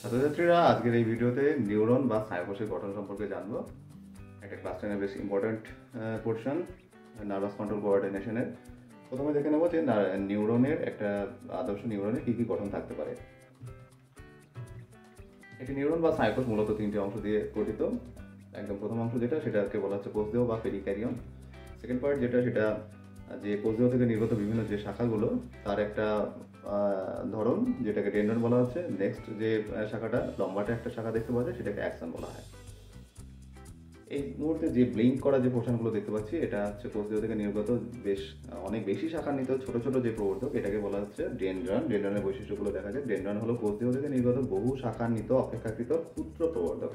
ছাত্রছাত্রীরা আজকের এই ভিডিওতে নিউরন বা স্নায়ুকোষের গঠন সম্পর্কে জানবো। একটা ক্লাস টেনের বেশ ইম্পর্ট্যান্ট পোর্শন, নার্ভাস কন্ট্রোল কোঅর্ডিনেশনের। প্রথমে দেখে নেবো যে নিউরনের একটা আদর্শ নিউরনের কী কী গঠন থাকতে পারে। একটি নিউরন বা স্নায়ুকোষ মূলত তিনটি অংশ দিয়ে গঠিত। একদম প্রথম অংশ সেটাকে বলা হচ্ছে কোষদেহ বা পেরিক্যারিয়ন। সেকেন্ড পার্ট সেটা যে কোষদেহ থেকে নির্গত বিভিন্ন যে শাখাগুলো তার একটা ধরন, যেটাকে ডেন্ড্রন বলা হচ্ছে। নেক্সট যে শাখাটা লম্বাটে একটা শাখা দেখতে পাওয়া যায় সেটাকে অ্যাক্সন বলা হয়। এই মুহূর্তে যে ব্লিঙ্ক করা যে পোর্শনগুলো দেখতে পাচ্ছি এটা হচ্ছে কোষদেহ থেকে নির্গত বেশ অনেক বেশি শাখান্বিত ছোট ছোট যে প্রবর্ধক, এটাকে বলা হচ্ছে ডেন্ড্রন। ডেন্ড্রনের বৈশিষ্ট্যগুলো দেখা যায়। ডেন্ড্রন হলো কোষদেহ থেকে নির্গত বহু শাখান্বিত অপেক্ষাকৃত ক্ষুদ্র প্রবর্ধক।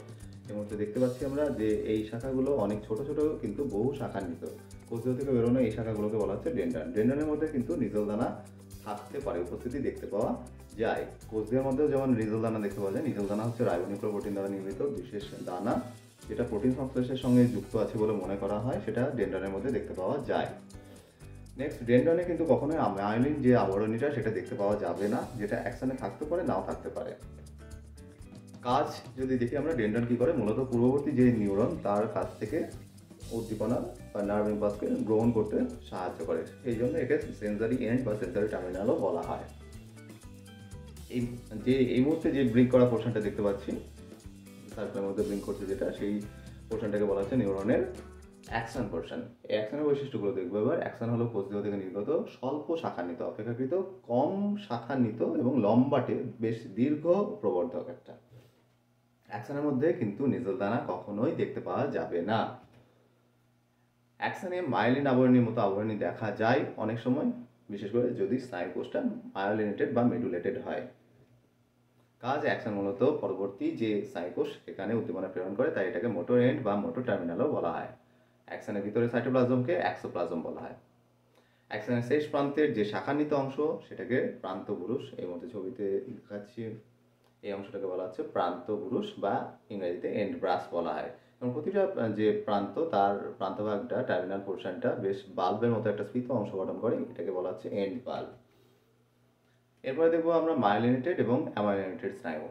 এই মুহূর্তে দেখতে পাচ্ছি আমরা যে এই শাখাগুলো অনেক ছোট ছোট কিন্তু বহু শাখান্বিত। কোষদেহ থেকে বেরোনো এই শাখাগুলোকে বলা হচ্ছে ডেন্ড্রন। ডেন্ড্রনের মধ্যে কিন্তু নিজল দানা থাকতে পারে, উপস্থিতি দেখতে পাওয়া যায়। কোষদেহের মধ্যেও যেমন নিজল দানা দেখতে পাওয়া যায়। নিজল দানা হচ্ছে রাইবোনিউক্লিওপ্রোটিন দ্বারা নির্মিত বিশেষ দানা, যেটা প্রোটিন সংশ্লেষের সঙ্গে যুক্ত আছে বলে মনে করা হয়। সেটা ডেন্ড্রনের মধ্যে দেখতে পাওয়া যায়। নেক্সট, ডেন্ড্রনে কিন্তু কখনোই মায়োলিন যে আবরণীটা সেটা দেখতে পাওয়া যাবে না, যেটা অ্যাকশনে থাকতে পারে নাও থাকতে পারে। কাজ যদি দেখি আমরা, ডেন্ড্রন কি করে, মূলত পূর্ববর্তী যে নিউরন তার কাছ থেকে উদ্দীপনা বা নার্ভ ইম্পালসকে গ্রহণ করতে সাহায্য করে। এই জন্য একে সেন্সারি এন্ড বা সেন্সারি টার্মিনালও বলা হয়। এই মুহূর্তে যে ব্লিঙ্ক করা পোর্শনটা দেখতে পাচ্ছি, সার্কেলের মধ্যে ব্লিঙ্ক করছে যেটা, সেই পোর্শনটাকে বলা হচ্ছে নিউরনের অ্যাকশন পোর্শন। এই অ্যাকশনের বৈশিষ্ট্যগুলো দেখবো এবার। অ্যাকশন হলো কোষদেহ থেকে নির্গত স্বল্প শাখান্বিত অপেক্ষাকৃত কম শাখান্বিত এবং লম্বাটে বেশ দীর্ঘ প্রবর্ধক একটা। অ্যাকশনের মধ্যে কিন্তু নিজল দানা কখনোই দেখতে পাওয়া যাবে না। অ্যাকশনে মায়োলিন আবরণীর মতো আবরণী দেখা যায় অনেক সময়, বিশেষ করে যদি স্নায়ুকোষটা মায়োলিনেটেড বা মেডুলেটেড হয়। কাজ, অ্যাকশন মূলত পরবর্তী যে স্নায়ুকোষ এখানে উদ্দীপনা প্রেরণ করে, তাই এটাকে মোটর এন্ড বা মোটর টার্মিনালও বলা হয়। অ্যাকশনের ভিতরে সাইটোপ্লাজমকে অ্যাক্সোপ্লাজম বলা হয়। অ্যাকশনের শেষ প্রান্তের যে শাখান্বিত অংশ সেটাকে প্রান্তপুরুষ, এই মধ্যে ছবিতে দেখাচ্ছি, এই অংশটাকে বলা হচ্ছে প্রান্তপুরুষ বা ইংরেজিতে এন্ড ব্রাস বলা হয়। এবং প্রতিটা যে প্রান্ত তার প্রান্তভাগটা, টার্মিনাল পোর্শনটা বেশ বাল্বের মতো একটা স্ফীত অংশ গঠন করে, এটাকে বলা হচ্ছে এন্ড বাল্ব। এরপরে দেখবো আমরা মায়োলিনেটেড এবং অ্যামাইলিনেটেড স্নায়ু।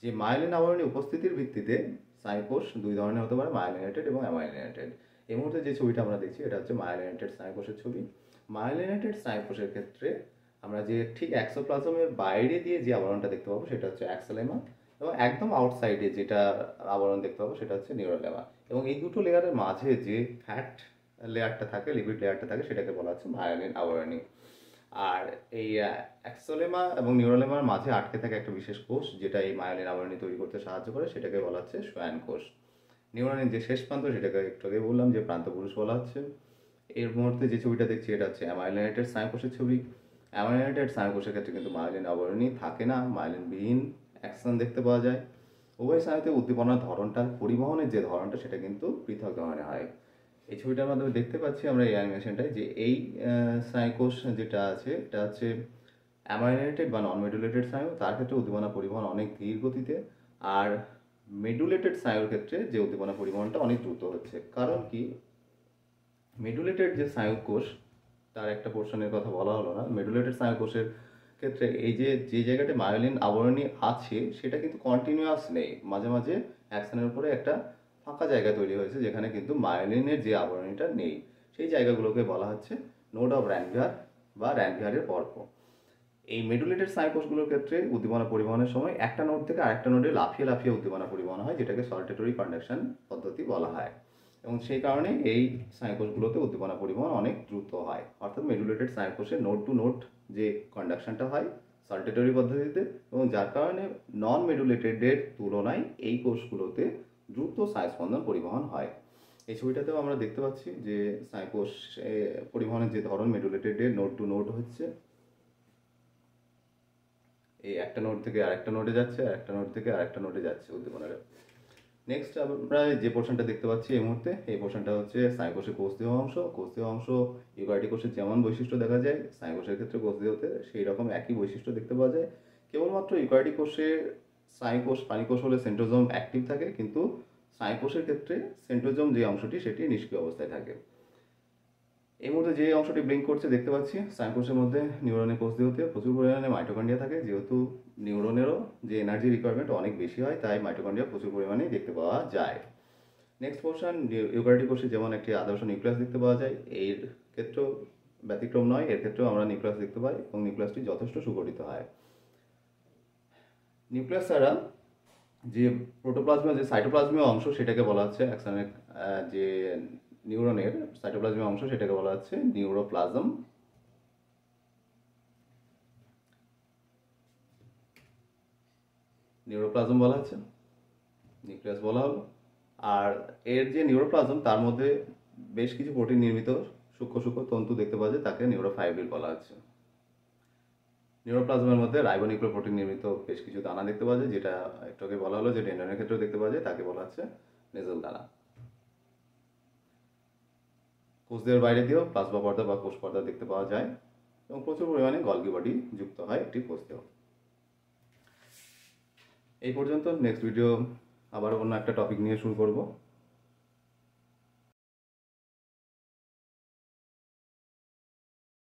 যে মায়োলিন আবরণী উপস্থিতির ভিত্তিতে স্নায়ুকোষ দুই ধরনের হতে পারে, মায়োলিনেটেড এবং অ্যামাইলিনেটেড। এই মুহূর্তে যে ছবিটা আমরা দেখছি এটা হচ্ছে মায়োলিনেটেড স্নায়ুকোষের ছবি। মায়োলিনেটেড স্নায়ুকোষের ক্ষেত্রে আমরা যে ঠিক অ্যাক্সোপ্লাজমের বাইরে দিয়ে যে আবরণটা দেখতে পাবো সেটা হচ্ছে অ্যাক্সোলেমা, এবং একদম আউটসাইডে যেটা আবরণ দেখতে পাবো সেটা হচ্ছে নিউরোলেমা। এবং এই দুটো লেয়ারের মাঝে যে ফ্যাট লেয়ারটা থাকে, লিপিড লেয়ারটা থাকে, সেটাকে বলা হচ্ছে মায়োলিন আবরণী। আর এই অ্যাক্সোলেমা এবং নিউরোলেমার মাঝে আটকে থাকে একটা বিশেষ কোষ, যেটা এই মায়োলিন আবরণী তৈরি করতে সাহায্য করে, সেটাকে বলা হচ্ছে সোয়ান কোষ। নিউরনের যে শেষ প্রান্ত সেটাকে একটু আগে বললাম যে প্রান্তপুরুষ বলা হচ্ছে। এর মুহূর্তে যে ছবিটা দেখছি এটা হচ্ছে অ্যামাইলিনেটেড স্নায়ুকোষের ছবি। অ্যামাইলিনেটেড স্নায়ুকোষের ক্ষেত্রে কিন্তু মায়োলিন আবরণী থাকে না, মায়োলিনবিহীন অ্যাকশন দেখতে পাওয়া যায়। উভয় স্নায়ুতে উদ্দীপনার ধরনটা, পরিবহনের যে ধরনটা, সেটা কিন্তু পৃথক ধরনের হয়। এই ছবিটার মাধ্যমে দেখতে পাচ্ছি আমরা এই অ্যানিমেশনটায় যে এই স্নায়ুকোষ যেটা আছে এটা হচ্ছে অ্যামাইলিনেটেড বা নন মেডুলেটেড স্নায়ু। তার ক্ষেত্রে উদ্দীপনা পরিবহন অনেক ধীর গতিতে, আর মেডুলেটেড স্নায়ুর ক্ষেত্রে যে উদ্দীপনা পরিবহনটা অনেক দ্রুত হচ্ছে। কারণ কি, মেডুলেটেড যে স্নায়ুকোষ তার একটা পোর্শনের কথা বলা হলো না। মেডুলেটেড স্নায়ুকোষের ক্ষেত্রে এই যে জায়গাটা মায়োলিন আবরণী আছে সেটা কিন্তু কন্টিনিউয়াস নেই, মাঝে মাঝে অ্যাকশনের উপরে একটা ফাঁকা জায়গা তৈরি হয়েছে যেখানে কিন্তু মায়োলিনের যে আবরণীটা নেই। সেই জায়গাগুলোকে বলা হচ্ছে নোড অফ র্যানভিয়ার বা র্যানভিয়ারের পর্ব। এই মেডুলেটেড স্নায়ুকোষগুলোর ক্ষেত্রে উদ্দীপনা পরিবহনের সময় একটা নোড থেকে আরেকটা নোডে লাফিয়ে লাফিয়ে উদ্দীপনা পরিবহন হয়, যেটাকে সল্টেটরি কন্ডাকশন পদ্ধতি বলা হয়। এবং সেই কারণে এই স্নায়ুকোষগুলোতে উদ্দীপনা পরিবহন অনেক দ্রুত হয়। অর্থাৎ মেডুলেটেড স্নায়ুকোষে নোড টু নোড যে কন্ডাকশনটা হয় সল্টেটরি পদ্ধতিতে, এবং যার কারণে নন মেডুলেটেডের তুলনায় এই কোষগুলোতে দ্রুত স্নায়ুস্পন্দন পরিবহন হয়। এই ছবিটাতেও আমরা দেখতে পাচ্ছি যে স্নায়ুকোষ পরিবহনের যে ধরন, মেডুলেটেডের নোড টু নোড হচ্ছে, এই একটা নোড থেকে আরেকটা নোডে যাচ্ছে, আর একটা নোড থেকে আরেকটা নোডে যাচ্ছে উদ্দীপনাটা। নেক্সট আমরা যে পোর্শনটা দেখতে পাচ্ছি এই মুহূর্তে, এই পোর্শনটা হচ্ছে স্নায়ুকোষের কোষদেহ অংশ। কোষদেহ অংশ ইউক্যারিওটিক কোষের যেমন বৈশিষ্ট্য দেখা যায়, স্নায়ুকোষের ক্ষেত্রে কোষদেহতে সেই রকম একই বৈশিষ্ট্য দেখতে পাওয়া যায়। কেবলমাত্র ইউক্যারিওটিক কোষে স্নায়ুকোষ প্রাণীকোষ হলে সেন্ট্রোজোম অ্যাক্টিভ থাকে, কিন্তু স্নায়ুকোষের ক্ষেত্রে সেন্ট্রোজোম যে অংশটি সেটি নিষ্ক্রিয় অবস্থায় থাকে। এই মুহূর্তে যে অংশটি ব্লিঙ্ক করছে দেখতে পাচ্ছি সাইকোসের মধ্যে নিউরনের কোষ দেহতে প্রচুর পরিমাণে মাইটোকন্ড্রিয়া থাকে। যেহেতু নিউরনেরও যে এনার্জি রিকোয়ারমেন্ট অনেক বেশি হয়, তাই মাইটোকন্ড্রিয়া প্রচুর পরিমাণে দেখতে পাওয়া যায়। নেক্সট পোর্শন ইউক্যারিওটিক কোষে যেমন একটি আদর্শ নিউক্লিয়াস দেখতে পাওয়া যায়, এর ক্ষেত্রেও ব্যতিক্রম নয়। এর ক্ষেত্রেও আমরা নিউক্লিয়াস দেখতে পাই এবং নিউক্লিয়াসটি যথেষ্ট সুগঠিত হয়। নিউক্লিয়াস ছাড়া যে প্রোটোপ্লাজমীয় যে সাইটোপ্লাজমীয় অংশ সেটাকে বলা হচ্ছে অ্যাক্সনের যে নিউরনের সাইটোপ্লাজমীয় অংশ সেটাকে বলা হচ্ছে নিউরোপ্লাজম। নিউরোপ্লাজম বলা হচ্ছে, নিউক্লিয়াস বলা হলো। আর এর যে নিউরোপ্লাজম তার মধ্যে বেশ কিছু প্রোটিন নির্মিত সূক্ষ্ম সূক্ষ্ম তন্তু দেখতে পাওয়া যায়, তাকে নিউরোফাইব্রিল বলা হচ্ছে। নিউরোপ্লাজমের মধ্যে রাইবোনিউক্লিক প্রোটিন নির্মিত বেশ কিছু দানা দেখতে পাওয়া যায়, যেটা একটু আগে বলা হলো যে টেন্ডনের ক্ষেত্রেও দেখতে পাওয়া যায়, তাকে বলা হচ্ছে নেজল দানা। কোষদেহের বাইরে দিয়েও প্লাজমা পর্দা বা কোষ পর্দা দেখতে পাওয়া যায় এবং প্রচুর পরিমাণে গলগি বডি যুক্ত হয় একটি কোষদেহ। এই পর্যন্ত। নেক্সট ভিডিও আবার অন্য একটা টপিক নিয়ে শুরু করব।